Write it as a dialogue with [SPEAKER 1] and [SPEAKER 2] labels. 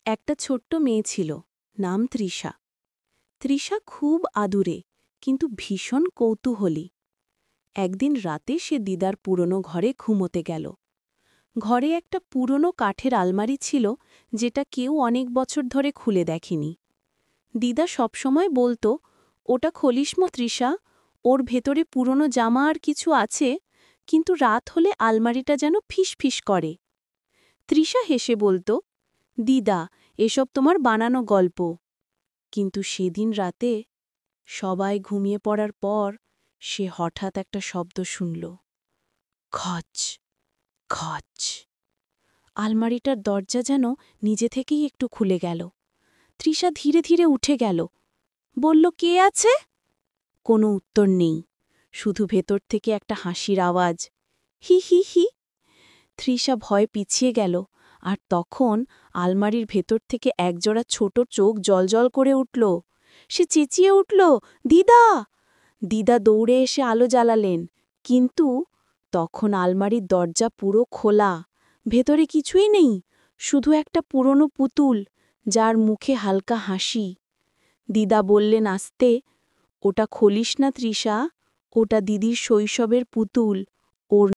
[SPEAKER 1] একটা ছোট্ট মেয়ে ছিল, নাম তৃষা। তৃষা খুব আদুরে, কিন্তু ভীষণ কৌতূহলী। একদিন রাতে সে দিদার পুরনো ঘরে ঘুমোতে গেল। ঘরে একটা পুরনো কাঠের আলমারি ছিল, যেটা কেউ অনেক বছর ধরে খুলে দেখেনি। দিদা সবসময় বলতো, ওটা খলিসমো তৃষা, ওর ভেতরে পুরনো জামা আর কিছু আছে, কিন্তু রাত হলে আলমারিটা যেন ফিসফিস করে। তৃষা হেসে বলতো, দিদা, এসব তোমার বানানো গল্প। কিন্তু সেদিন রাতে সবাই ঘুমিয়ে পড়ার পর সে হঠাৎ একটা শব্দ শুনল, খচ খচ। আলমারিটার দরজা যেন নিজে থেকেই একটু খুলে গেল। তৃষা ধীরে ধীরে উঠে গেল, বলল, কে আছে? কোনো উত্তর নেই, শুধু ভেতর থেকে একটা হাসির আওয়াজ, হি হি হি। তৃষা ভয় পিছিয়ে গেল, আর তখন আলমারির ভেতর থেকে একজোড়া ছোট চোখ জ্বলজ্বল করে উঠল। সে চেঁচিয়ে উঠল, দিদা! দিদা দৌড়ে এসে আলো জ্বালালেন, কিন্তু তখন আলমারির দরজা পুরো খোলা। ভেতরে কিছুই নেই, শুধু একটা পুরনো পুতুল, যার মুখে হালকা হাসি। দিদা বললেন আস্তে, ওটা খলিস না তৃষা, ওটা দিদির শৈশবের পুতুল। ওর